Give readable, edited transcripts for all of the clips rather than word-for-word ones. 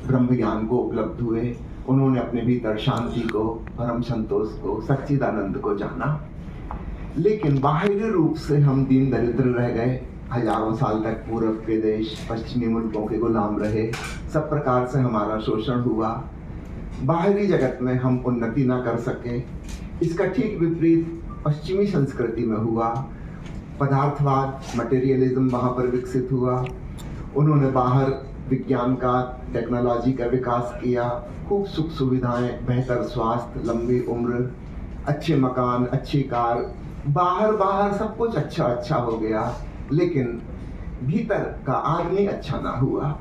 ब्रह्म ज्ञान को उपलब्ध हुए, उन्होंने अपने भीतर शांति को, परम संतोष को, सच्चिदानंद को जाना। लेकिन बाहरी रूप से हम दीन दरिद्र रह गए। हजारों साल तक पूर्व के देश, पश्चिमी मुल्कों के गुलाम रहे। सब प्रकार से हमारा शोषण हुआ। बाहरी जगत में हम उन्नति ना कर सके। इसका ठीक विपरीत पश्चिमी संस्कृति में हुआ। पदार्थवाद, मटेरियलिज्म वहाँ पर विकसित हुआ। उन्होंने बाहर विज्ञान का, टेक्नोलॉजी का विकास किया। खूब सुख सुविधाएं, बेहतर स्वास्थ्य, लंबी उम्र, अच्छे मकान, अच्छी कार, बाहर सब कुछ अच्छा हो गया। लेकिन भीतर का आदमी अच्छा ना हुआ।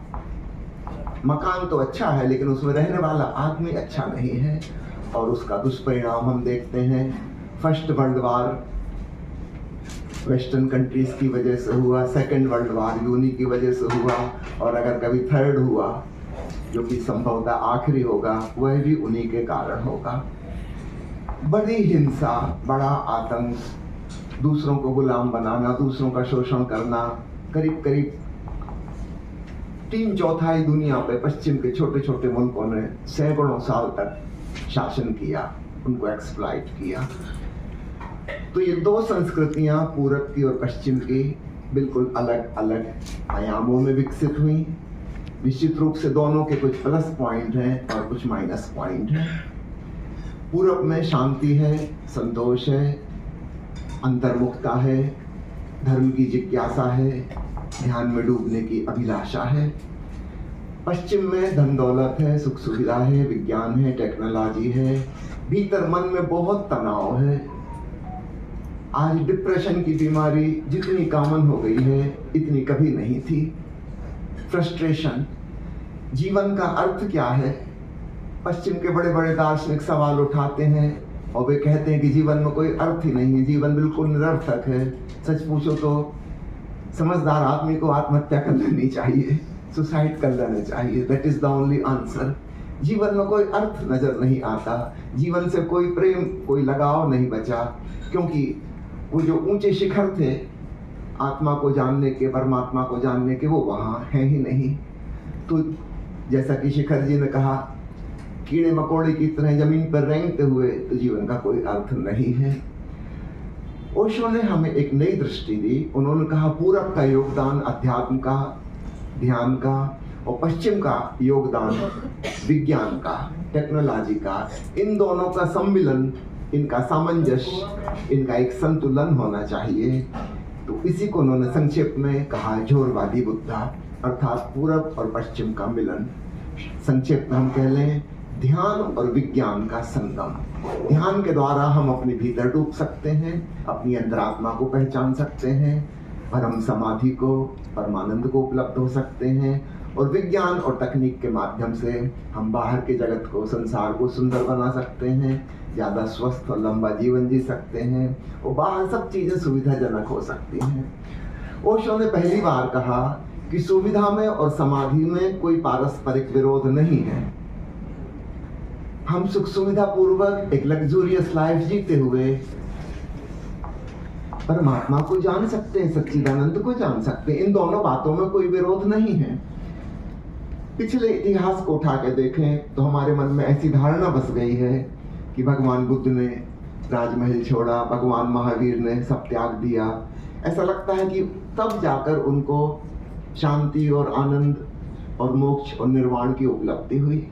मकान तो अच्छा है लेकिन उसमें रहने वाला आदमी अच्छा नहीं है, और उसका दुष्परिणाम हम देखते हैं। First world war western countries की वजह से हुआ, सेकेंड वर्ल्ड वार यूनी की वजह से हुआ, और अगर कभी थर्ड हुआ, जो कि संभवतः आखिरी होगा, वह भी उन्हीं के कारण होगा। बड़ी हिंसा, बड़ा आतंक, दूसरों को गुलाम बनाना, दूसरों का शोषण करना। करीब 3/4 दुनिया पे पश्चिम के छोटे छोटे मुल्कों ने सैकड़ों साल तक शासन किया, उनको एक्सप्लॉइट किया। तो ये दो संस्कृतियां, पूरब की और पश्चिम की, बिल्कुल अलग अलग आयामों में विकसित हुई। निश्चित रूप से दोनों के कुछ प्लस पॉइंट हैं और कुछ माइनस पॉइंट हैं। पूरब में शांति है, संतोष है, अंतर्मुखता है, धर्म की जिज्ञासा है, ध्यान में डूबने की अभिलाषा है। पश्चिम में धन दौलत है, सुख सुविधा है, विज्ञान है, टेक्नोलॉजी है, भीतर मन में बहुत तनाव है। आज डिप्रेशन की बीमारी जितनी कॉमन हो गई है, इतनी कभी नहीं थी। फ्रस्ट्रेशन, जीवन का अर्थ क्या है? पश्चिम के बड़े बड़े दार्शनिक सवाल उठाते हैं और वे कहते हैं कि जीवन में कोई अर्थ ही नहीं है, जीवन बिल्कुल निरर्थक है। सच पूछो तो समझदार आदमी को आत्महत्या कर लेनी चाहिए, सुसाइड कर लेना चाहिए। That is the only answer. जीवन में कोई अर्थ नजर नहीं आता, जीवन से कोई प्रेम, कोई लगाव नहीं बचा, क्योंकि वो जो ऊंचे शिखर थे आत्मा को जानने के, परमात्मा को जानने के, वो वहाँ है ही नहीं। तो जैसा कि शिखर जी ने कहा, कीड़े मकोड़े की तरह जमीन पर रेंगते हुए, तो जीवन का कोई अर्थ नहीं है। ओशो ने हमें एक नई दृष्टि दी। उन्होंने कहा पूरब का योगदान अध्यात्म का, ध्यान का, और पश्चिम का योगदान विज्ञान का, टेक्नोलॉजी का। इन दोनों का सम्मिलन, इनका सामंजस्य, इनका एक संतुलन होना चाहिए। तो इसी को उन्होंने संक्षेप में कहा झोरवादी बुद्धा, अर्थात पूरब और पश्चिम का मिलन। संक्षेप में हम कह लें ध्यान और विज्ञान का संगम। ध्यान के द्वारा हम अपने भीतर डूब सकते हैं, अपनी अंतरात्मा को पहचान सकते हैं, परम समाधि को, परमानंद को उपलब्ध हो सकते हैं, और विज्ञान और तकनीक के माध्यम से हम बाहर के जगत को, संसार को सुंदर बना सकते हैं, ज़्यादा स्वस्थ और लंबा जीवन जी सकते हैं, और बाहर सब चीज़ें सुविधाजनक हो सकती हैं। ओशो ने पहली बार कहा कि सुविधा में और समाधि में कोई पारस्परिक विरोध नहीं है। हम सुख सुविधा पूर्वक एक लग्जूरियस लाइफ जीते हुए परमात्मा को जान सकते हैं, सच्चिदानंद को जान सकते हैं। इन दोनों बातों में कोई विरोध नहीं है। पिछले इतिहास को उठा के देखें तो हमारे मन में ऐसी धारणा बस गई है कि भगवान बुद्ध ने राजमहल छोड़ा, भगवान महावीर ने सब त्याग दिया। ऐसा लगता है कि तब जाकर उनको शांति और आनंद और मोक्ष और निर्वाण की उपलब्धि हुई,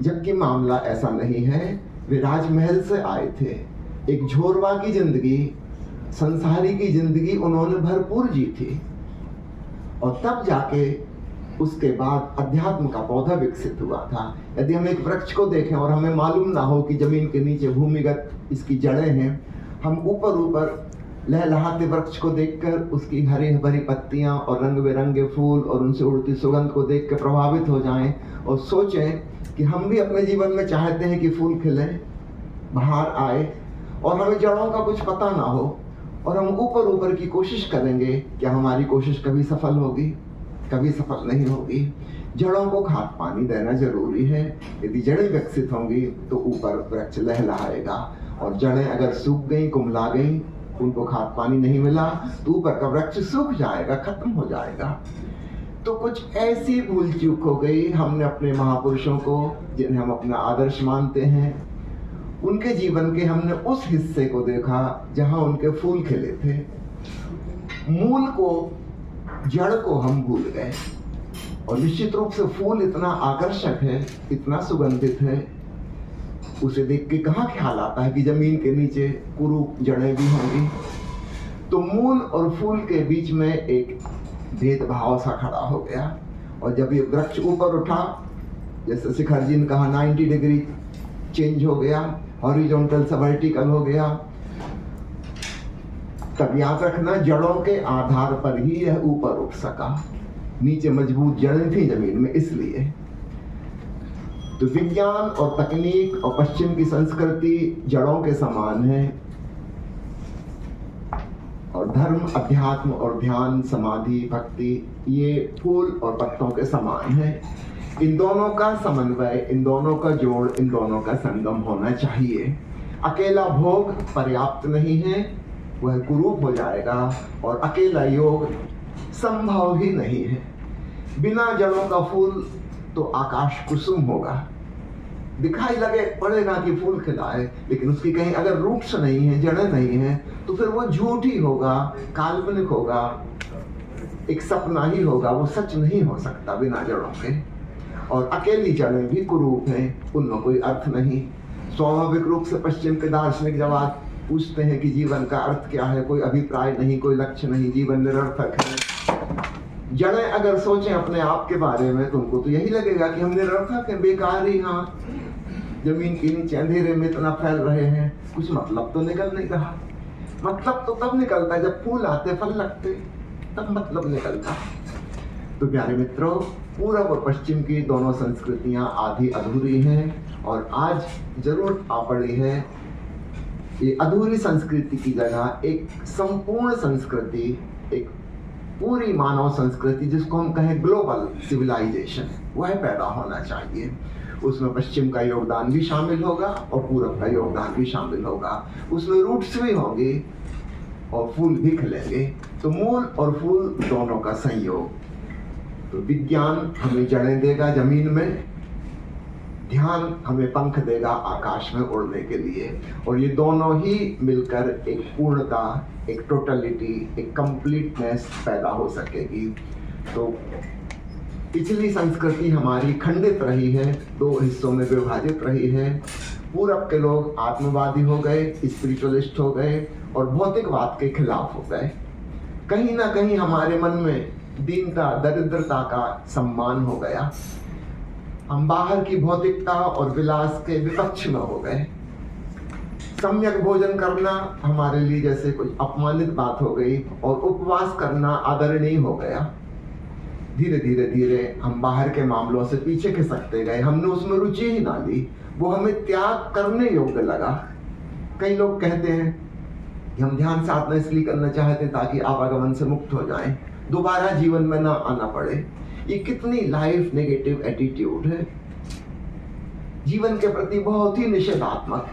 जबकि मामला ऐसा नहीं है। वे राजमहल से आए थे, एक झोरवा की जिंदगी, संसारी की जिंदगी उन्होंने भरपूर जी थी, और तब जाके उसके बाद अध्यात्म का पौधा विकसित हुआ था। यदि हम एक वृक्ष को देखें और हमें मालूम ना हो कि जमीन के नीचे भूमिगत इसकी जड़ें हैं, हम ऊपर लहलहाते वृक्ष को देखकर उसकी हरी भरी पत्तियां और रंग बिरंगे फूल और उनसे उड़ती सुगंध को देख कर प्रभावित हो जाएं और सोचें कि हम भी अपने जीवन में चाहते हैं कि फूल खिले, बाहर आए, और हमें जड़ों का कुछ पता ना हो, और हम ऊपर की कोशिश करेंगे। क्या हमारी कोशिश कभी सफल होगी? कभी सफल नहीं होगी। जड़ों को खाद पानी देना जरूरी है। यदि जड़ें विकसित होंगी तो ऊपर वृक्ष लहलहाएगा, और जड़ें अगर सूख गई, कुम्हला गई, उनको खाद पानी नहीं मिला, तो ऊपर का वृक्ष सूख जाएगा, खत्म हो जाएगा। तो कुछ ऐसी भूल चूक हो गई, हमने अपने महापुरुषों को जिन्हें हम अपना आदर्श मानते हैं, उनके जीवन के हमने उस हिस्से को देखा जहां उनके फूल खिले थे। मूल को, जड़ को हम भूल गए। और निश्चित रूप से फूल इतना आकर्षक है, इतना सुगंधित है, उसे देख के कहाँ ख्याल आता है कि जमीन के नीचे कुरूप जड़ें भी होंगी। तो मूल और फूल के बीच में एक भेदभाव सा खड़ा हो गया। और जब ये वृक्ष ऊपर उठा, जैसे शिखर जी ने कहा 90 डिग्री चेंज हो गया, हॉरिजॉन्टल से वर्टिकल हो गया, तब याद रखना जड़ों के आधार पर ही यह ऊपर उठ सका। नीचे मजबूत जड़ें थी जमीन में, इसलिए। तो विज्ञान और तकनीक और पश्चिम की संस्कृति जड़ों के समान है, और धर्म, अध्यात्म और ध्यान, समाधि, भक्ति ये फूल और पत्तों के समान है। इन दोनों का समन्वय, इन दोनों का जोड़, इन दोनों का संगम होना चाहिए। अकेला भोग पर्याप्त नहीं है, वह कुरूप हो जाएगा, और अकेला योग संभव ही नहीं है। बिना जड़ों का फूल तो आकाश कुसुम होगा, दिखाई लगे पड़ेगा कि फूल खिला है, लेकिन उसकी कहीं अगर रूट्स नहीं है, जड़ें नहीं है, तो फिर वो झूठ ही होगा, काल्पनिक होगा, एक सपना ही होगा, वो सच नहीं हो सकता बिना जड़ों के। और अकेली जड़ें भी कुरूप हैं, उनमें कोई अर्थ नहीं। स्वाभाविक रूप से पश्चिम के दार्शनिक जवाब पूछते हैं कि जीवन का अर्थ क्या है, कोई अभिप्राय नहीं, कोई लक्ष्य नहीं, जीवन निरर्थक है। जड़ें अगर सोचें अपने आप के बारे में, तुमको तो यही लगेगा कि हम निरर्थक हैं, बेकार ही, हाँ जमीन के नीचे अंधेरे में इतना फैल रहे हैं, कुछ मतलब तो निकल नहीं रहा। मतलब तो तब निकलता है जब फूल आते, फल लगते, तब मतलब निकलता। तो प्यारे मित्रों, पूरब और पश्चिम की दोनों संस्कृतियां आधी अधूरी हैं, और आज जरूरत आ पड़ी है ये अधूरी संस्कृति की जगह एक संपूर्ण संस्कृति, एक पूरी मानव संस्कृति, जिसको हम कहें ग्लोबल सिविलाइजेशन, वह पैदा होना चाहिए। उसमें पश्चिम का योगदान भी शामिल होगा और पूरब का योगदान भी शामिल होगा। उसमें रूट्स भी होंगे और फूल भी खिलेंगे। तो मूल और फूल दोनों का संयोग। तो विज्ञान हमें जड़ें देगा जमीन में, ध्यान हमें पंख देगा आकाश में उड़ने के लिए, और ये दोनों ही मिलकर एक पूर्णता, एक टोटलिटी, एक कंप्लीटनेस पैदा हो सकेगी। तो पिछली संस्कृति हमारी खंडित रही है, दो हिस्सों में विभाजित रही है। पूरब के लोग आत्मवादी हो गए, स्पिरिचुअलिस्ट हो गए और भौतिकवाद के खिलाफ हो गए। कहीं ना कहीं हमारे मन में दीनता, दरिद्रता का सम्मान हो गया। हम बाहर की भौतिकता और विलास के विपक्ष में हो गए। सम्यक भोजन करना हमारे लिए जैसे कुछ अपमानित बात हो गई, और उपवास करना आदरणीय हो गया। धीरे धीरे धीरे हम बाहर के मामलों से पीछे खिसकते गए, हमने उसमें रुचि ही ना ली, वो हमें त्याग करने योग्य लगा। कई लोग कहते हैं कि हम ध्यान साधना इसलिए करना चाहते हैं ताकि आवागमन से मुक्त हो जाएं, दोबारा जीवन में ना आना पड़े। ये कितनी लाइफ नेगेटिव एटीट्यूड है, जीवन के प्रति बहुत ही निषेधात्मक,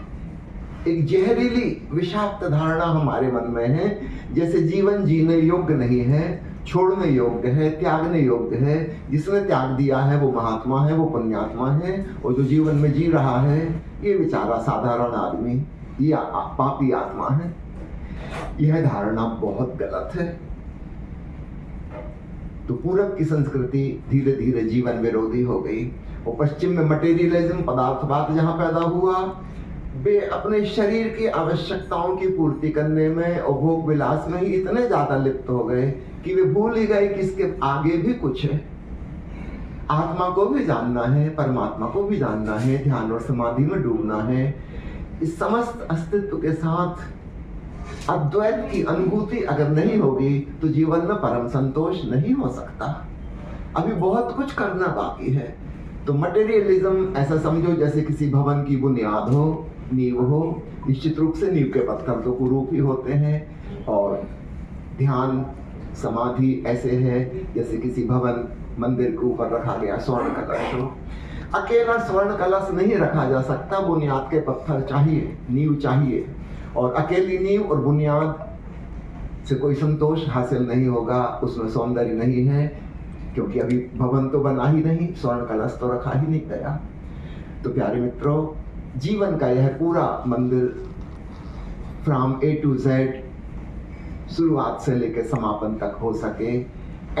एक जहरीली विषाक्त धारणा हमारे मन में है, जैसे जीवन जीने योग्य नहीं है, छोड़ने योग्य है, त्यागने योग्य है। जिसने त्याग दिया है वो महात्मा है, वो पुण्यात्मा है, और जो जीवन में जी रहा है ये बेचारा साधारण आदमी, ये पापी आत्मा है। यह धारणा बहुत गलत है। तो पूरब की संस्कृति धीरे धीरे जीवन विरोधी हो गई, और पश्चिम में मटेरियलिज्म, पदार्थवाद जहां पैदा हुआ, वे अपने शरीर की आवश्यकताओं की पूर्ति करने में और भोग विलास में ही इतने ज्यादा लिप्त हो गए कि वे भूल ही गए कि इसके आगे भी कुछ है। आत्मा को भी जानना है, परमात्मा को भी जानना है, ध्यान और समाधि में डूबना है। इस समस्त अस्तित्व के साथ अद्वैत की अनुभूति अगर नहीं होगी तो जीवन में परम संतोष नहीं हो सकता। अभी बहुत कुछ करना बाकी है। तो मटेरियलिज्म ऐसा समझो जैसे किसी भवन की बुनियाद हो, नींव हो। निश्चित रूप से नींव के पत्थर तो कुरूप ही होते हैं, और ध्यान समाधि ऐसे है जैसे किसी भवन मंदिर के ऊपर रखा गया स्वर्ण कलश हो। अकेला स्वर्ण कलश नहीं रखा जा सकता, बुनियाद के पत्थर चाहिए, नींव चाहिए, और अकेली नींव और बुनियाद से कोई संतोष हासिल नहीं होगा, उसमें सौंदर्य नहीं है। क्योंकि अभी भवन तो बना ही नहीं, स्वर्ण कलश तो रखा ही नहीं गया। तो प्यारे मित्रों, जीवन का यह पूरा मंदिर फ्रॉम ए टू जेड, शुरुआत से लेकर समापन तक हो सके,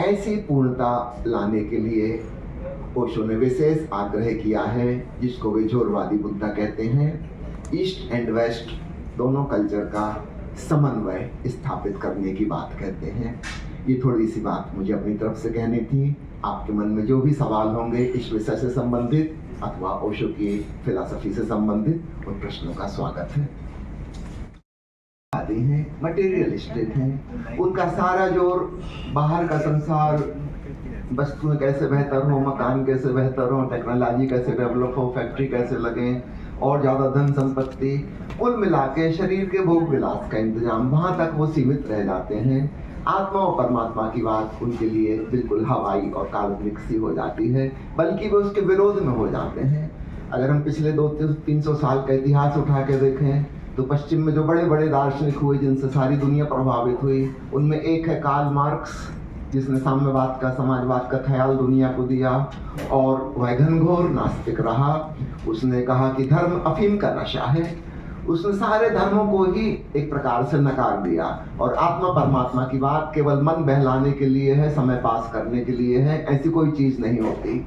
ऐसी पूर्णता लाने के लिए ओशो ने विशेष आग्रह किया है, जिसको वे झोरवादी बुद्धा कहते हैं। ईस्ट एंड वेस्ट दोनों कल्चर का समन्वय स्थापित करने की बात कहते हैं। ये थोड़ी सी बात मुझे अपनी तरफ से कहनी थी। आपके मन में जो भी सवाल होंगे इस विषय से संबंधित अथवा ओशो की फिलॉसफी से संबंधित, उन प्रश्नों का स्वागत है। आदि हैं, मटेरियलिस्टिक हैं, उनका सारा जोर बाहर का संसार, वस्तुएं कैसे बेहतर हो, मकान कैसे बेहतर हो, टेक्नोलॉजी कैसे डेवलप हो, फैक्ट्री कैसे लगे और ज़्यादा धन संपत्ति, कुल मिला के शरीर के भोग विलास का इंतजाम, वहाँ तक वो सीमित रह जाते हैं। आत्मा और परमात्मा की बात उनके लिए बिल्कुल हवाई और काल्पनिक सी हो जाती है, बल्कि वो उसके विरोध में हो जाते हैं। अगर हम पिछले 200-300 साल का इतिहास उठा के देखें तो पश्चिम में जो बड़े बड़े दार्शनिक हुए जिनसे सारी दुनिया प्रभावित हुई, उनमें एक है कार्ल मार्क्स, जिसने साम्यवाद का, समाजवाद का ख्याल दुनिया को दिया और वह घनघोर नास्तिक रहा। उसने कहा कि धर्म अफीम का नशा है। उसने सारे धर्मों को ही एक प्रकार से नकार दिया और आत्मा परमात्मा की बात केवल मन बहलाने के लिए है, समय पास करने के लिए है, ऐसी कोई चीज नहीं होती।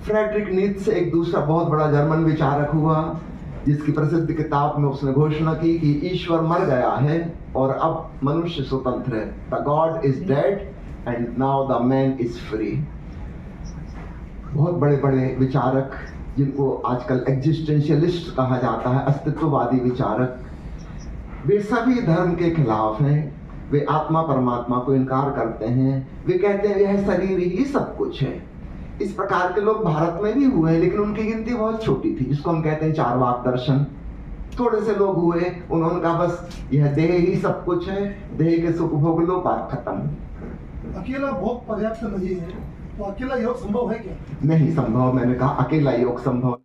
फ्रेडरिक नीत्शे एक दूसरा बहुत बड़ा जर्मन विचारक हुआ, जिसकी प्रसिद्ध किताब में उसने घोषणा की कि ईश्वर मर गया है और अब मनुष्य स्वतंत्र है। The God is dead and now the man is free. बहुत बड़े बड़े विचारक, जिनको आजकल एग्जिस्टेंशियलिस्ट कहा जाता है, अस्तित्ववादी विचारक, वे सभी धर्म के खिलाफ हैं। वे आत्मा परमात्मा को इनकार करते हैं। वे कहते हैं यह शरीर ही सब कुछ है। इस प्रकार के लोग भारत में भी हुए, लेकिन उनकी गिनती बहुत छोटी थी, जिसको हम कहते हैं चारवाक दर्शन। थोड़े से लोग हुए, उन्होंने कहा बस यह देह ही सब कुछ है, देह के सुख भोग लो, बात खत्म। अकेला भोग पर्याप्त नहीं है, तो अकेला योग संभव है क्या? नहीं संभव। मैंने कहा अकेला योग संभव,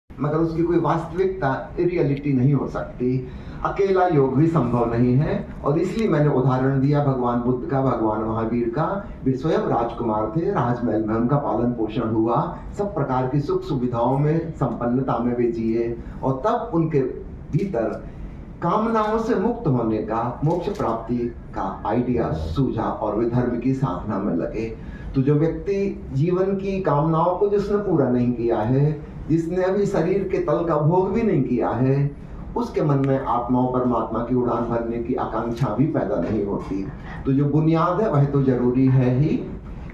मगर उसकी कोई वास्तविकता, रियलिटी नहीं हो सकती। अकेला योग भी संभव नहीं है और इसलिए मैंने उदाहरण दिया भगवान बुद्ध का, भगवान महावीर का। वे स्वयं राजकुमार थे, राजमहल में उनका पालन पोषण हुआ, सब प्रकार की सुख सुविधाओं में, संपन्नता में वे जिए और तब उनके भीतर कामनाओं से मुक्त होने का, मोक्ष प्राप्ति का आइडिया सूझा और वे धर्म की साधना में लगे। तो जो व्यक्ति जीवन की कामनाओं को जिसने पूरा नहीं किया है, जिसने अभी शरीर के तल का भोग भी नहीं किया है, उसके मन में आत्मा और परमात्मा की उड़ान भरने की आकांक्षा भी पैदा नहीं होती। तो जो बुनियाद है वह तो जरूरी है ही।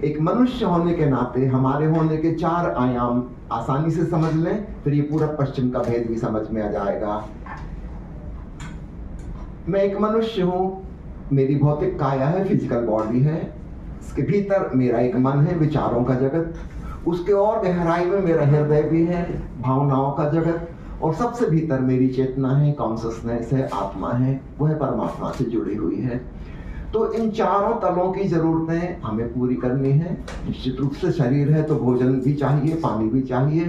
एक मनुष्य होने के नाते हमारे होने के 4 आयाम आसानी से समझ लें, फिर ये पूरा पश्चिम का भेद भी समझ में आ जाएगा। मैं एक मनुष्य हूँ, मेरी भौतिक काया है, फिजिकल बॉडी है, इसके भीतर मेरा एक मन है, विचारों का जगत, उसके और गहराई में मेरा हृदय भी है, भावनाओं का जगत, और सबसे भीतर मेरी चेतना है, कॉन्शसनेस है, आत्मा है, वह परमात्मा से जुड़ी हुई है। तो इन चारों तलों की जरूरतें हमें पूरी करनी है। निश्चित रूप से शरीर है तो भोजन भी चाहिए, पानी भी चाहिए,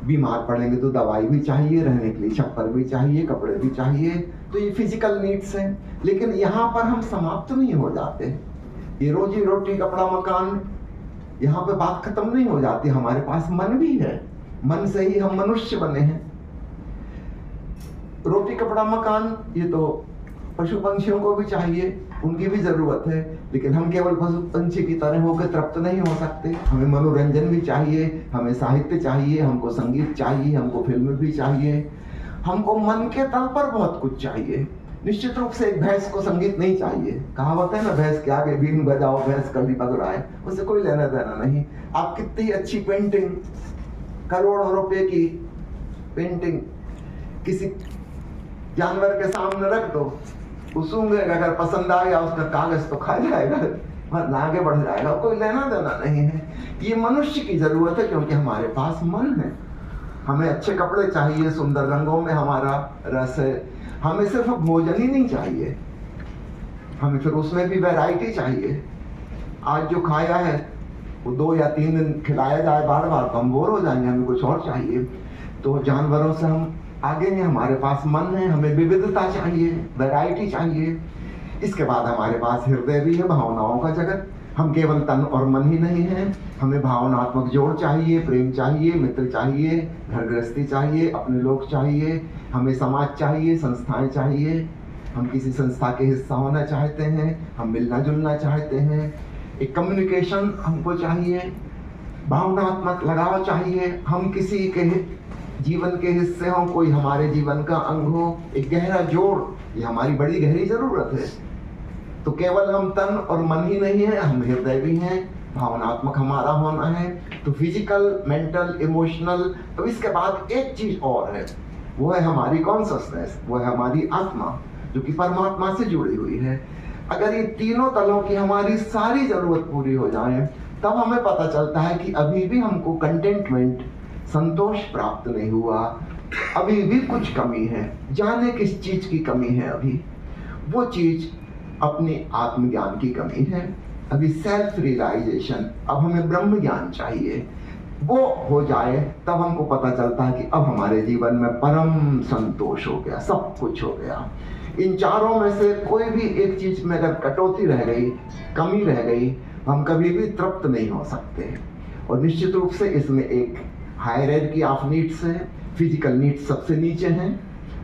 बीमार पड़ेंगे तो दवाई भी चाहिए, रहने के लिए छप्पर भी चाहिए, कपड़े भी चाहिए। तो ये फिजिकल नीड्स हैं, लेकिन यहाँ पर हम समाप्त नहीं हो जाते। ये रोजी रोटी, कपड़ा, मकान, यहाँ पे बात खत्म नहीं हो जाती। हमारे पास मन भी है, मन से ही हम मनुष्य बने हैं। रोटी, कपड़ा, मकान ये तो पशु पंछियों को भी चाहिए, उनकी भी जरूरत है, लेकिन हम केवल पशु पंछी की तरह होकर तृप्त नहीं हो सकते। हमें मनोरंजन भी चाहिए, हमें साहित्य चाहिए, हमको संगीत चाहिए, हमको फिल्म भी चाहिए, हमको मन के तल पर बहुत कुछ चाहिए। निश्चित रूप से एक भैंस को संगीत नहीं चाहिए। कहावत है ना, भैंस के आगे बीन बजाओ भैंस कभी पगड़ाए, उससे कोई लेना देना नहीं। आप कितनी अच्छी पेंटिंग, करोड़ों रुपए की पेंटिंग किसी जानवर के सामने रख दो, वो सूंघेगा, अगर पसंद आ गया उसका कागज तो खा जाएगा, वरना आगे बढ़ जाएगा, कोई लेना देना नहीं है। ये मनुष्य की जरूरत है, क्योंकि हमारे पास मन है। हमें अच्छे कपड़े चाहिए, सुंदर रंगों में हमारा रस है। हमें सिर्फ भोजन ही नहीं चाहिए, हमें फिर उसमें भी वैरायटी चाहिए। आज जो खाया है वो 2 या 3 दिन खिलाया जाए बार बार तो हम बोर हो जाएंगे, हमें कुछ और चाहिए। तो जानवरों से हम आगे हैं, हमारे पास मन है, हमें विविधता चाहिए, वैरायटी चाहिए। इसके बाद हमारे पास हृदय भी है, भावनाओं का जगत। हम केवल तन और मन ही नहीं हैं, हमें भावनात्मक जोड़ चाहिए, प्रेम चाहिए, मित्र चाहिए, घर गृहस्थी चाहिए, अपने लोग चाहिए, हमें समाज चाहिए, संस्थाएं चाहिए, हम किसी संस्था के हिस्सा होना चाहते हैं, हम मिलना जुलना चाहते हैं, एक कम्युनिकेशन हमको चाहिए, भावनात्मक लगाव चाहिए, हम किसी के जीवन के हिस्से हों, कोई हमारे जीवन का अंग हो, एक गहरा जोड़, ये हमारी बड़ी गहरी जरूरत है। तो केवल हम तन और मन ही नहीं है, हम हृदय भी हैं, भावनात्मक हमारा होना है, तो फिजिकल, मेंटल, इमोशनल। तो इसके बाद एक चीज और है, वो है हमारी कॉन्शसनेस, वो है हमारी आत्मा जो कि परमात्मा से जुड़ी हुई है। अगर ये तीनों तलों की हमारी सारी जरूरत पूरी हो जाए, तब हमें पता चलता है कि अभी भी हमको कंटेंटमेंट, संतोष प्राप्त नहीं हुआ, अभी भी कुछ कमी है। जाने किस चीज की कमी है? अभी वो चीज अपने आत्मज्ञान की कमी है, अभी सेल्फ रियलाइजेशन। अब हमें ब्रह्म ज्ञान चाहिए, वो हो जाए तब हमको पता चलता है कि अब हमारे जीवन में परम संतोष हो गया, सब कुछ हो गया। इन चारों में से कोई भी एक चीज में अगर कटौती रह गई, कमी रह गई, हम कभी भी तृप्त नहीं हो सकते। और निश्चित रूप से इसमें एक हायरार्की ऑफ नीड्स है। फिजिकल नीड्स सबसे नीचे हैं,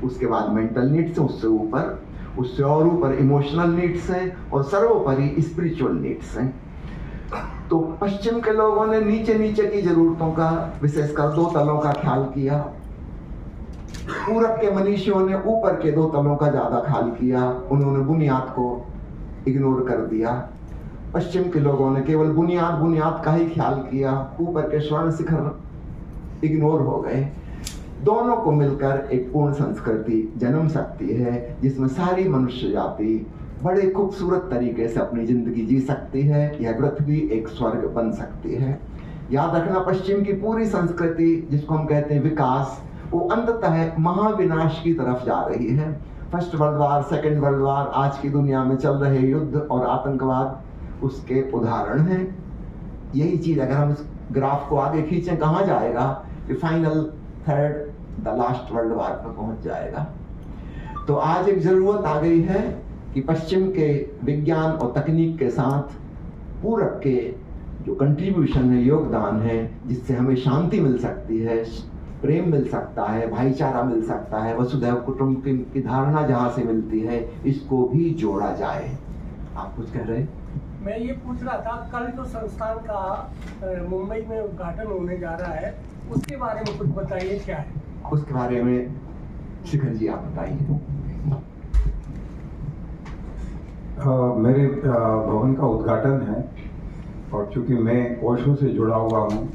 उसके बाद मेंटल नीड्स है, उससे ऊपर, उससे और ऊपर इमोशनल नीड्स हैं, और सर्वोपरि स्पिरिचुअल नीड्स हैं। तो पश्चिम के लोगों ने नीचे नीचे की जरूरतों का, विशेषकर 2 तलों का ख्याल किया। पूरब के मनीषियों ने ऊपर के 2 तलों का ज्यादा ख्याल किया, उन्होंने बुनियाद को इग्नोर कर दिया। पश्चिम के लोगों ने केवल बुनियाद का ही ख्याल किया, ऊपर के स्वर्ण शिखर इग्नोर हो गए। दोनों को मिलकर एक पूर्ण संस्कृति जन्म सकती है, जिसमें सारी मनुष्य जाति बड़े खूबसूरत तरीके से अपनी जिंदगी जी सकती है। यह पृथ्वी एक स्वर्ग बन सकती है। याद रखना, पश्चिम की पूरी संस्कृति, जिसको हम कहते हैं विकास, वो अंततः महाविनाश की तरफ जा रही है। First world war, second world war, आज की दुनिया में चल रहे युद्ध और आतंकवाद उसके उदाहरण हैं। यही चीज अगर हम इस ग्राफ को आगे खींचें, कहाँ जाएगा? कि final third, the last world war पर पहुंच जाएगा। तो आज एक जरूरत आ गई है कि पश्चिम के विज्ञान और तकनीक के साथ पूरब के जो कंट्रीब्यूशन है, योगदान है, जिससे हमें शांति मिल सकती है, प्रेम मिल सकता है, भाईचारा मिल सकता है, वसुधैव कुटुंबकम की धारणा जहां से मिलती है, इसको भी जोड़ा जाए। आप कुछ कह रहे? मैं ये पूछ रहा था, कल जो संस्थान का मुंबई में उद्घाटन होने जा रहा है, उसके बारे में कुछ बताइए, क्या है उसके बारे में? शिखर जी आप बताइए। मेरे भवन का उद्घाटन है, और चूंकि मैं ओशो से जुड़ा हुआ हूँ,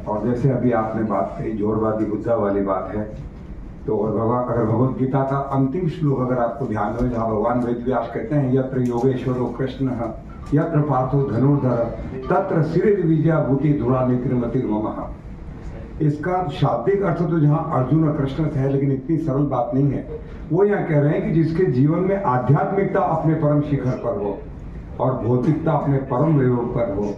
और जैसे अभी आपने बात कही जोड़वादी बुद्धा वाली बात है, तो और अगर भगवद गीता का अंतिम श्लोक अगर आपको ध्यान हो, जहाँ भगवान वेदव्यास कहते हैं, यत्र योगेश्वरो कृष्ण यत्र पार्थो धनुर्धर तत्र श्री विजया भूति धुरा नेत्रिमति ममः। इसका शाब्दिक अर्थ तो जहाँ अर्जुन और कृष्ण है, लेकिन इतनी सरल बात नहीं है। वो यहाँ कह रहे हैं कि जिसके जीवन में आध्यात्मिकता अपने परम शिखर पर हो और भौतिकता अपने परम वैभव पर हो,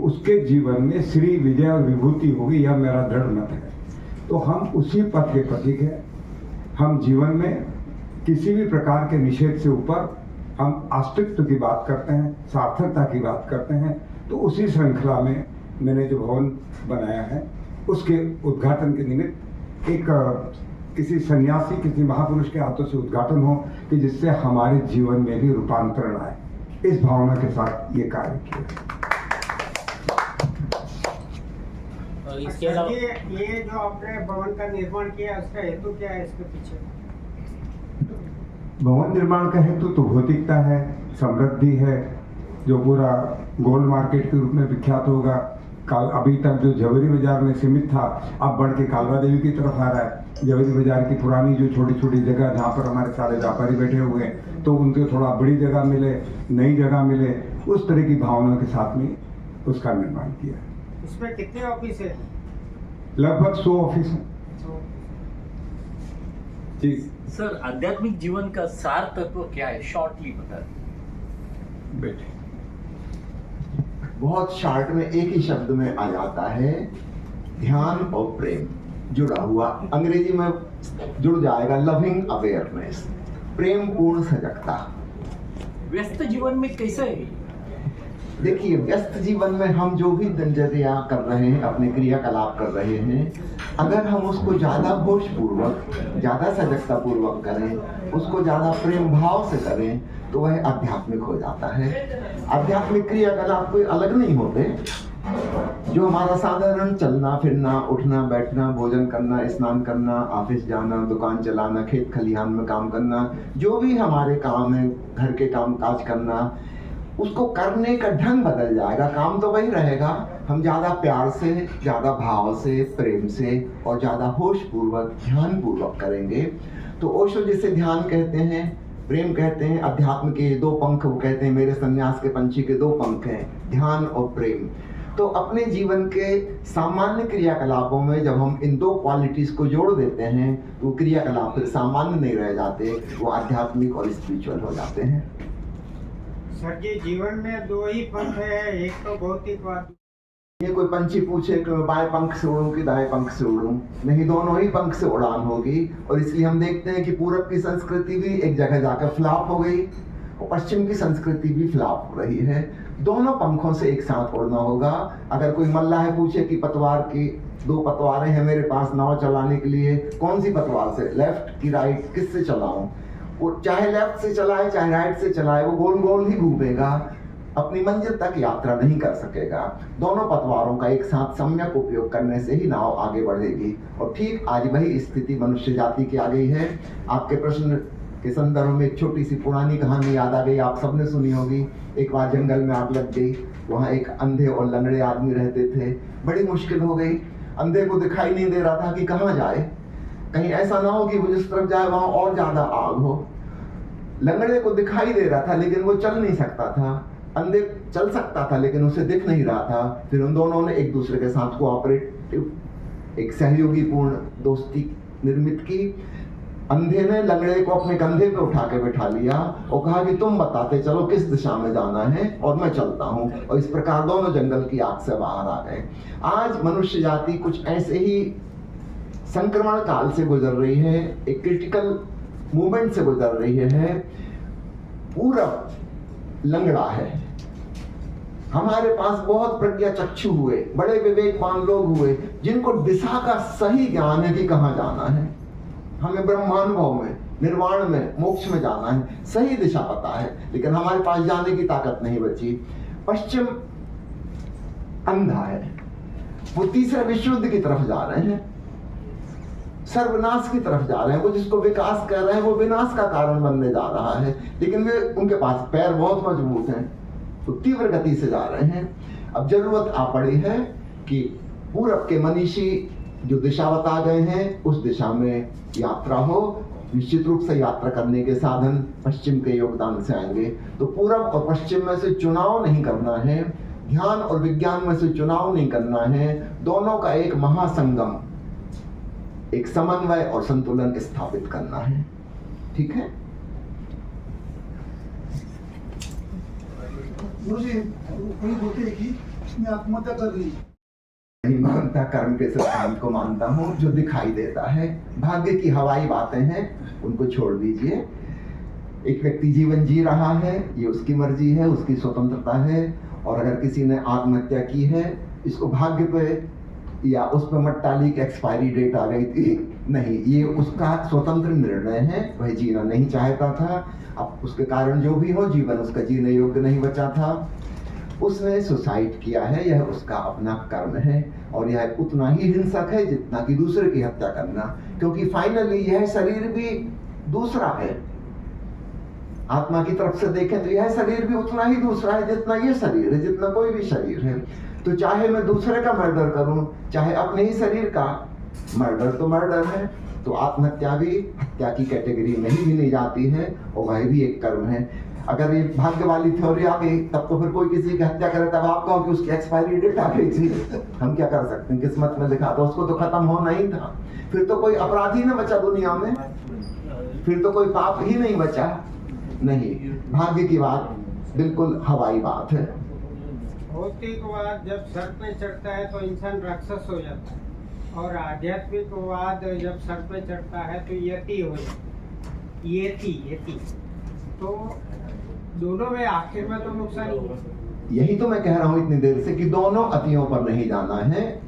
उसके जीवन में श्री विजय और विभूति होगी, यह मेरा दृढ़ मत है। तो हम उसी पथ के प्रतीक हैं। हम जीवन में किसी भी प्रकार के निषेध से ऊपर हम अस्तित्व की बात करते हैं, सार्थकता की बात करते हैं। तो उसी श्रृंखला में मैंने जो भवन बनाया है, उसके उद्घाटन के निमित्त एक किसी सन्यासी, किसी महापुरुष के हाथों से उद्घाटन हो कि जिससे हमारे जीवन में भी रूपांतरण आए, इस भावना के साथ ये कार्य किया। ये जो आपने भवन का निर्माण किया, उसका हेतु क्या है? इसके पीछे भवन निर्माण का हेतु तो भौतिकता है, समृद्धि है, जो पूरा गोल्ड मार्केट के रूप में विख्यात होगा। अभी तक जो जवेरी बाजार में सीमित था, अब बढ़ के कालवा देवी की तरफ आ रहा है। जवेरी बाजार की पुरानी जो छोटी छोटी जगह जहाँ पर हमारे सारे व्यापारी बैठे हुए हैं, तो उनको थोड़ा बड़ी जगह मिले, नई जगह मिले, उस तरह की भावनाओं के साथ में उसका निर्माण किया। इसमें कितने ऑफिस है? लगभग 100 ऑफिस हैं। जी सर, आध्यात्मिक जीवन का सार तत्व क्या है? शॉर्टली बता बेटे। बहुत शार्ट में एक ही शब्द में आ जाता है, ध्यान और प्रेम जुड़ा हुआ। अंग्रेजी में जुड़ जाएगा लविंग अवेयरनेस, प्रेम पूर्ण सजगता। व्यस्त जीवन में कैसे है? देखिए, व्यस्त जीवन में हम जो भी दिनचर्या कर रहे हैं, अपने क्रियाकलाप कर रहे हैं, अगर हम उसको ज़्यादा होशपूर्वक, ज़्यादा सजगता पूर्वक करें, उसको ज़्यादा प्रेम भाव से करें, तो वह आध्यात्मिक हो जाता है। आध्यात्मिक क्रियाकलाप कोई अलग नहीं होते। जो हमारा साधारण चलना फिरना, उठना बैठना, भोजन करना, स्नान करना, ऑफिस जाना, दुकान चलाना, खेत खलिहान में काम करना, जो भी हमारे काम है, घर के काम काज करना, उसको करने का ढंग बदल जाएगा, काम तो वही रहेगा। हम ज़्यादा प्यार से, ज़्यादा भाव से, प्रेम से और ज़्यादा होश पूर्वक, ध्यान पूर्वक करेंगे। तो ओशो जिसे ध्यान कहते हैं, प्रेम कहते हैं, अध्यात्म के दो पंख वो कहते हैं, मेरे सन्यास के पंछी के दो पंख हैं, ध्यान और प्रेम। तो अपने जीवन के सामान्य क्रियाकलापों में जब हम इन दो क्वालिटीज को जोड़ देते हैं, तो वो क्रियाकलाप फिर सामान्य नहीं रह जाते, वो आध्यात्मिक और स्पिरिचुअल हो जाते हैं। सर जी, जीवन में दो ही पंख है, एक तो भौतिकवाद। ये कोई पंछी पूछे कि मैं बाएं पंख से उड़ूं कि दाएं पंख से उड़ूं, नहीं, दोनों ही पंख से उड़ान होगी। और इसलिए हम देखते हैं कि पूरब की संस्कृति भी एक जगह जाकर फ्लॉप हो गई और पश्चिम की संस्कृति भी फ्लॉप हो रही है। दोनों पंखों से एक साथ उड़ना होगा। अगर कोई मल्लाह पूछे कि पतवार की दो पतवारें हैं मेरे पास नाव चलाने के लिए, कौन सी पतवार से, लेफ्ट की राइट, किससे चलाऊं? वो चाहे लेफ्ट से चलाए चाहे राइट से चलाए, वो गोल गोल ही घूमेगा, अपनी मंजिल तक यात्रा नहीं कर सकेगा। दोनों पतवारों का एक साथ सम्यक उपयोग करने से ही नाव आगे बढ़ेगी। और ठीक आज वही स्थिति मनुष्य जाति की आ गई है। आपके प्रश्न के संदर्भ में एक छोटी सी पुरानी कहानी याद आ गई, आप सबने सुनी होगी। एक बार जंगल में आग लग गई, वहाँ एक अंधे और लंगड़े आदमी रहते थे। बड़ी मुश्किल हो गई, अंधे को दिखाई नहीं दे रहा था कि कहाँ जाए, कहीं ऐसा ना हो कि वो जिस तरफ जाए वहाँ और ज्यादा आग हो। लंगड़े को दिखाई दे रहा था लेकिन वो चल नहीं सकता था, अंधे चल सकता था लेकिन उसे दिख नहीं रहा था। फिर उन दोनों ने एक दूसरे के साथ कोऑपरेटिव, एक सहयोगी पूर्ण दोस्ती निर्मित की। अंधे ने लंगड़े को अपने कंधे पे उठा के बैठा लिया और कहा कि तुम बताते चलो किस दिशा में जाना है और मैं चलता हूँ। और इस प्रकार दोनों जंगल की आग से बाहर आ गए। आज मनुष्य जाति कुछ ऐसे ही संक्रमण काल से गुजर रही है, एक क्रिटिकल मूवमेंट से गुजर रही है। पूरब लंगड़ा है, हमारे पास बहुत प्रज्ञा चक्षु हुए, बड़े विवेकवान लोग हुए, जिनको दिशा का सही ज्ञान है कि कहाँ जाना है। हमें ब्रह्मानुभव में, निर्वाण में, मोक्ष में जाना है, सही दिशा पता है, लेकिन हमारे पास जाने की ताकत नहीं बची। पश्चिम अंधा है, वो तीसरे विश्व युद्ध की तरफ जा रहे हैं, सर्वनाश की तरफ जा रहे हैं। वो जिसको विकास कर रहे हैं वो विनाश का कारण बनने जा रहा है। लेकिन वे, उनके पास पैर बहुत मजबूत हैं, तो तीव्र गति से जा रहे हैं। अब जरूरत आ पड़ी है कि पूरब के मनीषी जो दिशा बता गए हैं उस दिशा में यात्रा हो। निश्चित रूप से यात्रा करने के साधन पश्चिम के योगदान से आएंगे। तो पूरब और पश्चिम में से चुनाव नहीं करना है, ध्यान और विज्ञान में से चुनाव नहीं करना है। दोनों का एक महासंगम, एक समन्वय और संतुलन स्थापित करना है। ठीक है गुरुजी, कोई बोलते हैं कि इसने आत्महत्या कर ली। नहीं मानता, कर्म के सिद्धांत को मानता हूँ जो दिखाई देता है। भाग्य की हवाई बातें हैं, उनको छोड़ दीजिए। एक व्यक्ति जीवन जी रहा है, ये उसकी मर्जी है, उसकी स्वतंत्रता है। और अगर किसी ने आत्महत्या की है, इसको भाग्य पे या उस पर मत डाली कि एक्सपायरी डेट आ गई थी, नहीं, ये उसका स्वतंत्र निर्णय है। वह जीना नहीं चाहता था, अब उसके कारण जो भी हो, जीवन उसका जीने योग्य नहीं बचा था, उसने सुसाइड किया है। यह उसका अपना कर्म है और यह उतना ही हिंसक है जितना कि दूसरे की हत्या करना, क्योंकि फाइनली यह शरीर भी दूसरा है। आत्मा की तरफ से देखें तो यह शरीर भी उतना ही दूसरा है जितना ये शरीर है, जितना कोई भी शरीर है। तो चाहे मैं दूसरे का मर्डर करूं, चाहे अपने ही शरीर का, मर्डर तो मर्डर है। तो आत्महत्या भी हत्या की कैटेगरी में ही नहीं जाती है और वह भी एक कर्म है। अगर ये भाग्य वाली थ्योरी आ गई तब तो फिर कोई किसी की हत्या करे तब आप कहो कि उसकी एक्सपायरी डेट आ गई थी। हम क्या कर सकते हैं, किस्मत में लिखा था, उसको तो खत्म होना ही था। फिर तो कोई अपराध ही ना बचा दुनिया में, फिर तो कोई पाप ही नहीं बचा। नहीं, भाग्य की बात बिल्कुल हवाई बात है। भौतिकवाद जब सर पे चढ़ता है तो इंसान राक्षस हो जाता है, और आध्यात्मिकवाद जब सर पे चढ़ता है तो यति हो जाता है। यति तो दोनों में आखिर में तो नुकसान ही है। यही तो मैं कह रहा हूं इतनी देर से कि दोनों अतियों पर नहीं जाना है,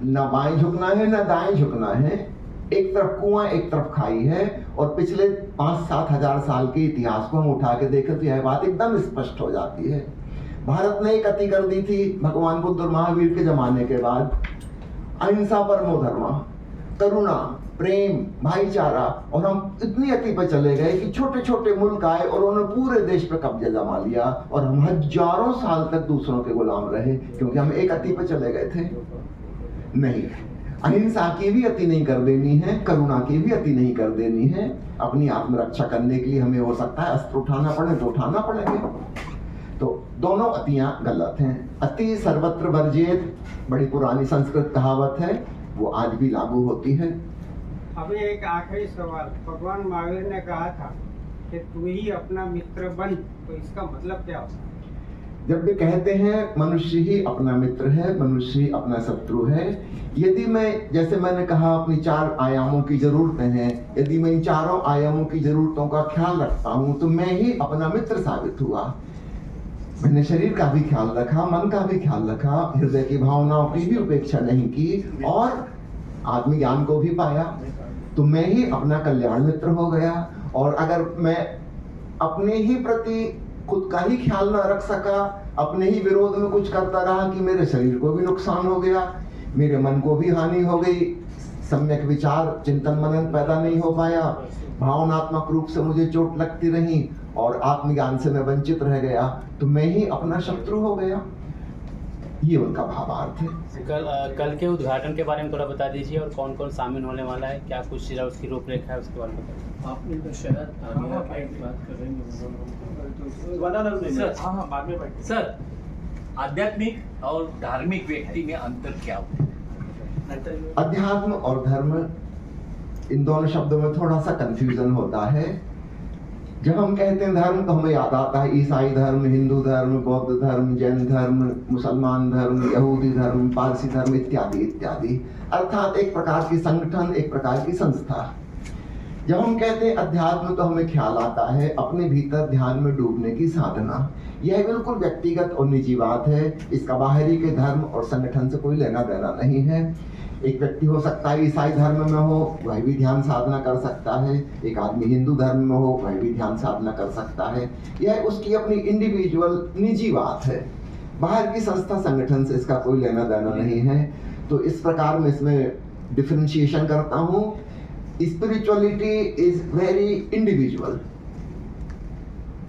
न बाएं झुकना है न दाएं झुकना है। एक तरफ कुआं एक तरफ खाई है। और पिछले 5-7 हजार साल के इतिहास को हम उठा के देखें तो यह बात एकदम स्पष्ट हो जाती है। भारत ने एक अति कर दी थी भगवान बुद्ध और महावीर के जमाने के बाद। अहिंसा परमो धर्म, करुणा, प्रेम, भाईचारा, और हम इतनी अति पर चले गए कि छोटे छोटे मुल्क आए और उन्होंने पूरे देश पे कब्जा जमा लिया और हम हजारों साल तक दूसरों के गुलाम रहे, क्योंकि हम एक अति पर चले गए थे। नहीं, अहिंसा की भी अति नहीं कर देनी है, करुणा की भी अति नहीं कर देनी है। अपनी आत्मरक्षा करने के लिए हमें हो सकता है अस्त्र उठाना पड़े तो उठाना पड़ेंगे। तो दोनों अतियां गलत हैं। अति सर्वत्र वर्जित, बड़ी पुरानी संस्कृत कहावत है, वो आज भी लागू होती है। अभी एक आखिरी सवाल, भगवान महावीर ने कहा था कि तू ही अपना मित्र बन, तो इसका मतलब क्या होता है? जब भी कहते हैं मनुष्य ही अपना मित्र है, मनुष्य ही अपना शत्रु है, यदि मैं, जैसे मैंने कहा, अपनी 4 आयामों की जरूरतें हैं, यदि मैं इन चारों आयामों की जरूरतों का ख्याल रखता हूं तो मैं ही अपना मित्र साबित हुआ। मैंने शरीर का भी ख्याल रखा, मन का भी ख्याल रखा, हृदय की भावनाओं की भी उपेक्षा नहीं की और आत्म ज्ञान को भी पाया, तो मैं ही अपना कल्याण मित्र हो गया। और अगर मैं अपने ही प्रति खुद का ही ख्याल ना रख सका, अपने ही विरोध में कुछ करता रहा कि मेरे शरीर को भी नुकसान हो गया, मेरे मन को भी हानि हो गई, सम्यक विचार चिंतन मनन पैदा नहीं हो पाया, भावनात्मक रूप से मुझे चोट लगती रही और आत्मज्ञान से मैं वंचित रह गया, तो मैं ही अपना शत्रु हो गया। ये उनका भावार्थ है। कल के उद्घाटन के बारे में थोड़ा बता दीजिए और कौन कौन शामिल होने वाला है, क्या कुछ उसकी रूपरेखा है, उसके बारे में बताइए। आपने तो शायद आमिया की बात कर रहे हैं। सर, हाँ बाद में बैठे। सर, आध्यात्मिक और धार्मिक व्यक्ति में अंतर क्या होता है? अध्यात्म और धर्म, इन दोनों शब्दों में थोड़ा सा कंफ्यूजन होता है। जब हम कहते हैं धर्म तो हमें याद आता है ईसाई धर्म, हिंदू धर्म, बौद्ध धर्म, जैन धर्म, मुसलमान धर्म, यहूदी धर्म, पारसी धर्म इत्यादि इत्यादि, अर्थात एक प्रकार की संगठन, एक प्रकार की संस्था। जब हम कहते हैं अध्यात्म तो हमें ख्याल आता है अपने भीतर ध्यान में डूबने की साधना। यह बिल्कुल व्यक्तिगत और निजी बात है, इसका बाहरी के धर्म और संगठन से कोई लेना देना नहीं है। एक व्यक्ति हो सकता है ईसाई धर्म में हो, वह भी ध्यान साधना कर सकता है, एक आदमी हिंदू धर्म में हो, वह भी ध्यान साधना कर सकता है। यह उसकी अपनी इंडिविजुअल निजी बात है, बाहर की संस्था संगठन से इसका कोई लेना देना नहीं है। तो इस प्रकार मैं इसमें डिफरेंशिएशन करता हूँ। स्पिरिचुअलिटी इज वेरी इंडिविजुअल,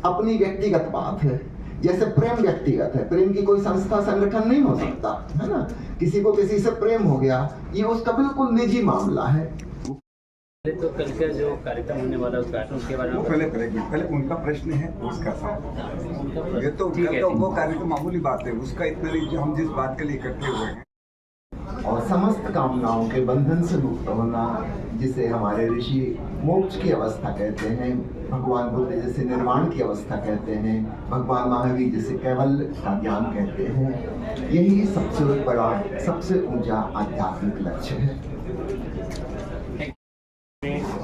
अपनी व्यक्तिगत बात है। जैसे प्रेम व्यक्तिगत है, प्रेम की कोई संस्था संगठन नहीं हो सकता, है ना। किसी को किसी से प्रेम हो गया, ये उसका बिल्कुल निजी मामला है। तो कल का जो कार्यक्रम होने वाला उद्घाटन उसके बारे में पहले उनका प्रश्न है उसका सवाल। ये तो वो कार्यक्रम मामूली बात है, उसका इतना नहीं जो हम जिस बात के लिए इकट्ठे हुए हैं। और समस्त कामनाओं के बंधन से मुक्त होना, जिसे हमारे ऋषि मोक्ष की अवस्था कहते हैं, भगवान बुद्ध जैसे निर्वाण की अवस्था कहते हैं, भगवान महावीर जैसे कैवल्य का ज्ञान कहते हैं, यही सबसे बड़ा, सबसे ऊंचा आध्यात्मिक लक्ष्य है।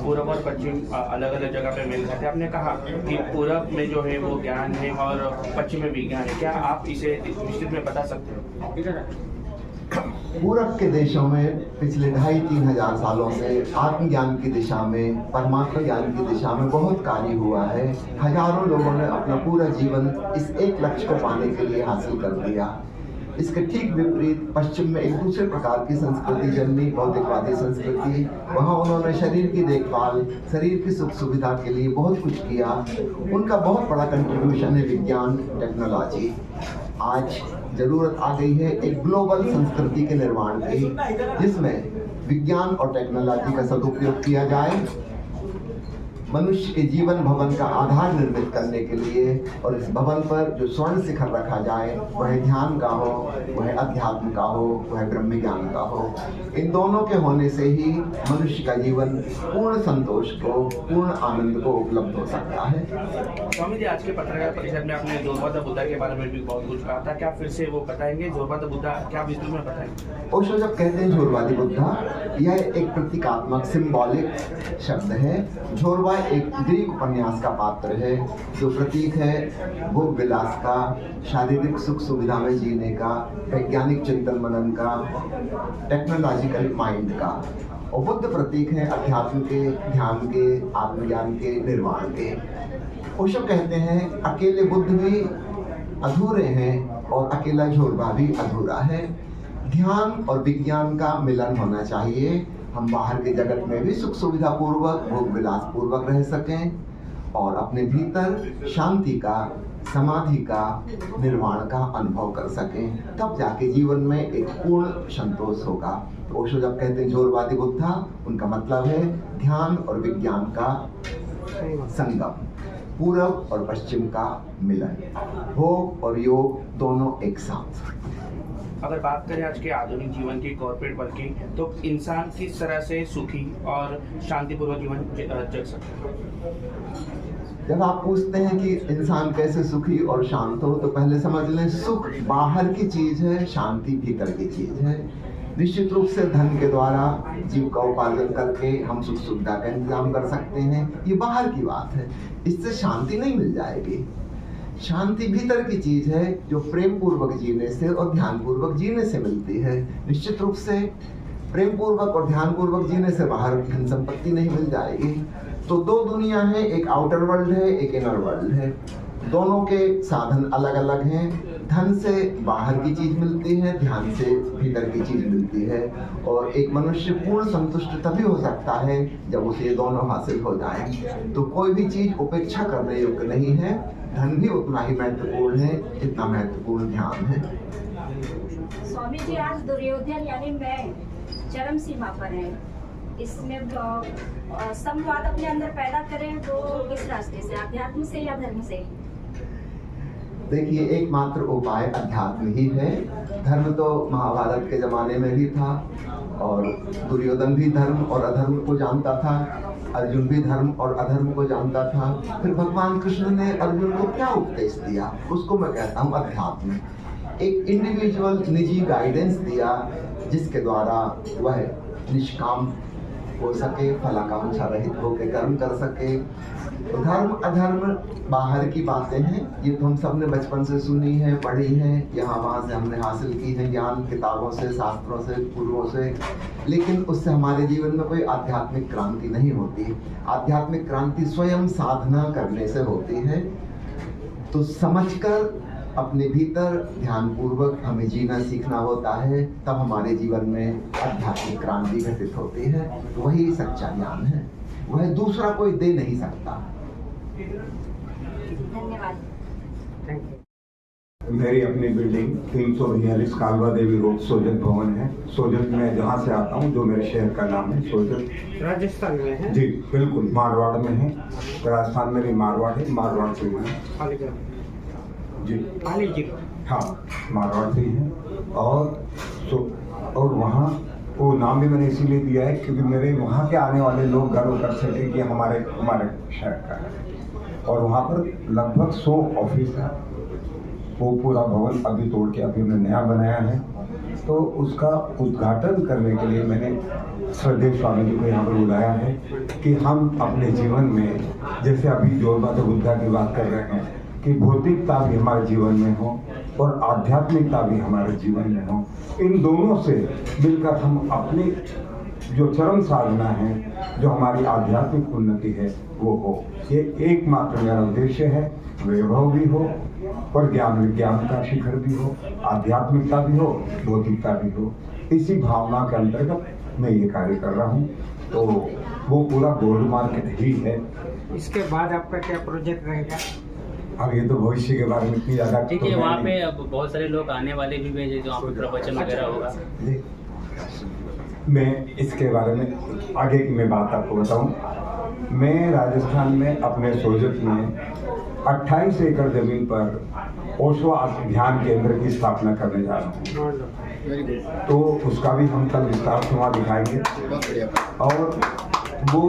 पूरब और पश्चिम अलग अलग जगह पे मिल जाते हैं। आपने कहा कि पूरब में जो है वो ज्ञान है और पश्चिम में विज्ञान है, क्या आप इसे विस्तृत में बता सकते हो? पूरब के देशों में पिछले 2,500-3 हजार सालों से आत्मज्ञान की दिशा में, परमात्मा ज्ञान की दिशा में बहुत कार्य हुआ है। हजारों लोगों ने अपना पूरा जीवन इस एक लक्ष्य को पाने के लिए हासिल कर दिया। इसके ठीक विपरीत पश्चिम में एक दूसरे प्रकार की संस्कृति जन्मी, भौतिकवादी संस्कृति। वहाँ उन्होंने शरीर की देखभाल, शरीर की सुख सुविधा के लिए बहुत कुछ किया। उनका बहुत बड़ा कंट्रीब्यूशन है विज्ञान, टेक्नोलॉजी। आज जरूरत आ गई है एक ग्लोबल संस्कृति के निर्माण की, जिसमें विज्ञान और टेक्नोलॉजी का सदुपयोग किया जाए मनुष्य के जीवन भवन का आधार निर्मित करने के लिए। और इस भवन पर जो स्वर्ण शिखर रखा जाए, वह ध्यान का हो, वह अध्यात्म का हो, वह ब्रह्म ज्ञान का हो। इन दोनों के होने से ही मनुष्य का जीवन पूर्ण संतोष को, पूर्ण आनंद को उपलब्ध हो सकता है। स्वामी जी, आज के पत्रकार परिषद में आपने जोरबाद बुद्धा के बारे में भी बहुत कुछ कहा था, क्या फिर से वो बताएंगे? जोरबाद बुद्धा क्या विस्तृत में बताएंगे? ओशो जब कहते हैं झोरवादी बुद्धा, यह एक प्रतीकात्मक सिंबॉलिक शब्द है। झोरवा एक ग्रीक उपन्यास का पात्र है जो प्रतीक है भोग विलास का, शारीरिक सुख सुविधा में जीने का, वैज्ञानिक चिंतन मनन का, टेक्नोलॉजिकल माइंड का। और बुद्ध प्रतीक है अध्यात्म के, ध्यान के, आत्मज्ञान के, निर्वाण के। ओशो कहते हैं अकेले बुद्ध भी अधूरे हैं और अकेला झोरबा भी अधूरा है। ध्यान और विज्ञान का मिलन होना चाहिए। हम बाहर के जगत में भी सुख सुविधा पूर्वक, भोग विलास पूर्वक रह सकें और अपने भीतर शांति का, समाधि का, निर्वाण का अनुभव कर सकें। तब जाके जीवन में एक पूर्ण संतोष होगा। ओशो जब कहते हैं झोरवादी बुद्धा, उनका मतलब है ध्यान और विज्ञान का संगम, पूरब और पश्चिम का मिलन, भोग और योग दोनों एक साथ। अगर बात करें आज के आधुनिक जीवन की, कॉर्पोरेट वर्ल्ड की, तो इंसान किस तरह से सुखी और शांतिपूर्वक जीवन जग सकता है? जब आप पूछते हैं कि इंसान कैसे सुखी और शांत हो, तो पहले समझ लें सुख बाहर की चीज है, शांति भीतर की चीज है। निश्चित रूप से धन के द्वारा जीव का उपार्जन करके हम सुख सुविधा का इंतजाम कर सकते हैं, ये बाहर की बात है। इससे शांति नहीं मिल जाएगी। शांति भीतर की चीज है जो प्रेम पूर्वक जीने से और ध्यान पूर्वक जीने से मिलती है। निश्चित रूप से प्रेम पूर्वक और ध्यान पूर्वक जीने से बाहर धन संपत्ति नहीं मिल जाएगी। तो दो दुनिया है, एक आउटर वर्ल्ड है, एक इनर वर्ल्ड है। दोनों के साधन अलग अलग हैं। धन से बाहर की चीज मिलती है, ध्यान से भीतर की चीज मिलती है। और एक मनुष्य पूर्ण संतुष्ट तभी हो सकता है जब उसे ये दोनों हासिल हो जाएं। तो कोई भी चीज उपेक्षा करने योग्य नहीं है। धन भी उतना ही महत्वपूर्ण है जितना महत्वपूर्ण ध्यान है। स्वामी जी, आज दुर्योधन यानी मैं चरम सीमा पर है। इसमें संवाद अपने अंदर पैदा करें तो किस रास्ते से, अध्यात्म से या धर्म से? देखिए, एकमात्र उपाय अध्यात्म ही है। धर्म तो महाभारत के जमाने में भी था और दुर्योधन भी धर्म और अधर्म को जानता था, अर्जुन भी धर्म और अधर्म को जानता था। फिर भगवान कृष्ण ने अर्जुन को क्या उपदेश दिया, उसको मैं कहता हूँ अध्यात्म। एक इंडिविजुअल निजी गाइडेंस दिया जिसके द्वारा वह निष्काम हो सके, फलाकांक्षा रहित होकर कर्म कर सके। धर्म अधर्म बाहर की बातें हैं, ये तो हम सब ने बचपन से सुनी है, पढ़ी है, यहाँ वहाँ से हमने हासिल की है ज्ञान, किताबों से, शास्त्रों से, पूर्वों से। लेकिन उससे हमारे जीवन में कोई आध्यात्मिक क्रांति नहीं होती। आध्यात्मिक क्रांति स्वयं साधना करने से होती है। तो समझकर अपने भीतर ध्यान पूर्वक हमें जीना सीखना होता है, तब हमारे जीवन में आध्यात्मिक क्रांति घटित होती है। वही सच्चा ज्ञान है, वह दूसरा कोई दे नहीं सकता। धन्यवाद। मेरी अपनी बिल्डिंग 342 कालवा देवी रोड सोजत भवन है। सोजत में जहाँ से आता हूँ, जो मेरे शहर का नाम है सोजत, राजस्थान में है जी बिल्कुल, मारवाड़ में है। राजस्थान मेरी मारवाड़ है, मारवाड़ से हूँ जी, हाँ मारवाड़ से ही है। और वहाँ वो नाम भी मैंने इसीलिए दिया है क्योंकि मेरे वहाँ के आने वाले लोग गर्व कर सके कि हमारे शहर का है। और वहाँ पर लगभग 100 ऑफिस है। वो पूरा भवन अभी तोड़ के अभी हमने नया बनाया है। तो उसका उद्घाटन करने के लिए मैंने श्रद्धेय स्वामी जी को यहाँ पर बुलाया है कि हम अपने जीवन में, जैसे अभी जोरबा बुद्धा की बात कर रहे हैं, कि भौतिकता भी हमारे जीवन में हो और आध्यात्मिकता भी हमारे जीवन में हो। इन दोनों से मिलकर हम अपनी जो चरम साधना है, जो हमारी आध्यात्मिक उन्नति है, वो हो। ये एकमात्र मेरा उद्देश्य है। वैभव भी हो और ज्ञान विज्ञान का शिखर भी हो, आध्यात्मिकता भी हो, भौतिकता भी हो। इसी भावना के अंतर्गत मैं ये कार्य कर रहा हूँ। तो वो पूरा गोल्ड मार्केट ही है। इसके बाद आपका क्या प्रोजेक्ट रहेगा? अब ये तो भविष्य के बारे में इतनी ज़्यादा ठीक है, वहाँ पे अब बहुत सारे लोग आने वाले भी हैं, जो वहाँ पे प्रवचन वगैरह होगा। मैं इसके बारे में आगे की मैं बात आपको बताऊं। मैं राजस्थान में अपने सोजत में 28 एकड़ जमीन पर ओशो ध्यान केंद्र की स्थापना करने जा रहा हूँ। तो उसका भी हम कल विस्तार से वहाँ दिखाएंगे। और वो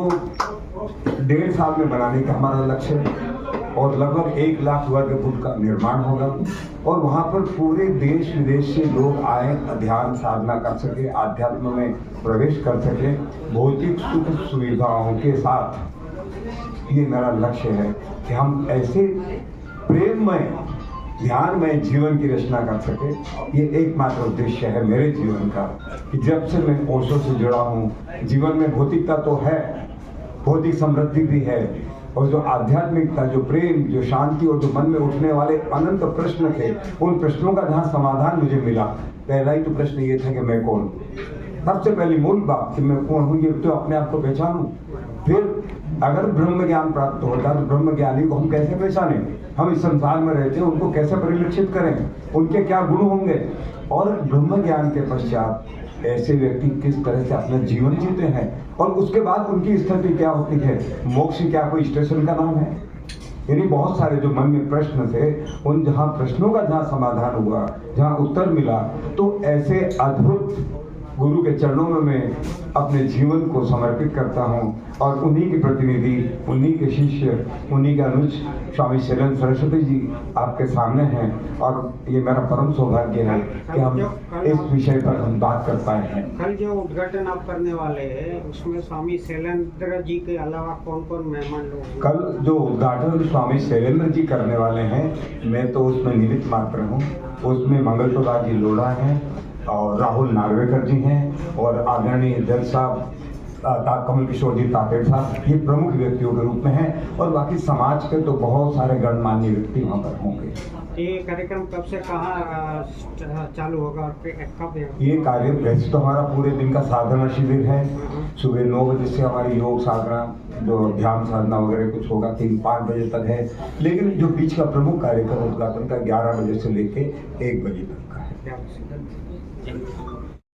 1.5 साल में बनाने का हमारा लक्ष्य है और लगभग 1 लाख वर्ग फुट का निर्माण होगा। और वहाँ पर पूरे देश विदेश से लोग आए, ध्यान साधना कर सके, आध्यात्म में प्रवेश कर सके, भौतिक सुख सुविधाओं के साथ ये मेरा लक्ष्य है कि हम ऐसे प्रेममय ध्यानमय जीवन की रचना कर सके। ये एकमात्र उद्देश्य है मेरे जीवन का कि जब से मैं ओशो से जुड़ा हूँ, जीवन में भौतिकता तो है, भौतिक समृद्धि भी है, और जो आध्यात्मिकता, जो प्रेम, जो शांति और जो मन में उठने वाले अनंत प्रश्न थे, उन प्रश्नों का जहाँ समाधान मुझे मिला। पहला ही तो प्रश्न ये था कि मैं कौन, सबसे पहली मूल बात कि मैं कौन हूँ, ये तो अपने आप को पहचानूं। फिर अगर ब्रह्म ज्ञान प्राप्त होता तो ब्रह्म ज्ञानी को हम कैसे पहचानें, हम इस संसार में रहते हैं, उनको कैसे परिलक्षित करें, उनके क्या गुण होंगे, और ब्रह्म ज्ञान के पश्चात ऐसे व्यक्ति किस तरह से अपना जीवन जीते हैं, और उसके बाद उनकी स्थिति क्या होती है। मोक्ष क्या कोई स्टेशन का नाम है? यानी बहुत सारे जो मन में प्रश्न थे, उन जहाँ प्रश्नों का जहाँ समाधान हुआ, जहाँ उत्तर मिला, तो ऐसे अद्भुत गुरु के चरणों में मैं अपने जीवन को समर्पित करता हूँ, और उन्हीं की प्रतिनिधि, उन्हीं के शिष्य, उन्हीं के अनुज स्वामी शैलेंद्र सरस्वती जी आपके सामने हैं, और ये मेरा परम सौभाग्य है कि हम इस विषय पर हम बात कर पाए हैं। कल जो उद्घाटन आप करने वाले हैं उसमें स्वामी शैलेंद्र जी के अलावा कौन कौन मेहमान लोग हैं? कल जो उद्घाटन स्वामी शैलेंद्र जी करने वाले हैं, मैं तो उसमें निमित्त मात्र हूँ। उसमें मंगल प्रसाद जी लोढ़ा हैं, और राहुल नार्वेकर जी हैं, और आदरणीय जज साहब कमल किशोर जी तापेड़ साहब, ये प्रमुख व्यक्तियों के रूप में हैं, और बाकी समाज के तो बहुत सारे गणमान्य व्यक्ति वहाँ पर होंगे। ये कार्यक्रम कब से कहाँ चालू होगा और कब है? ये कार्य वैसे तो हमारा पूरे दिन का साधना शिविर है। सुबह 9 बजे से हमारी योग साधना, जो ध्यान साधना वगैरह कुछ होगा, 3-5 बजे तक है। लेकिन जो बीच का प्रमुख कार्यक्रम उद्घाटन का 11 बजे से लेके 1 बजे तक का है।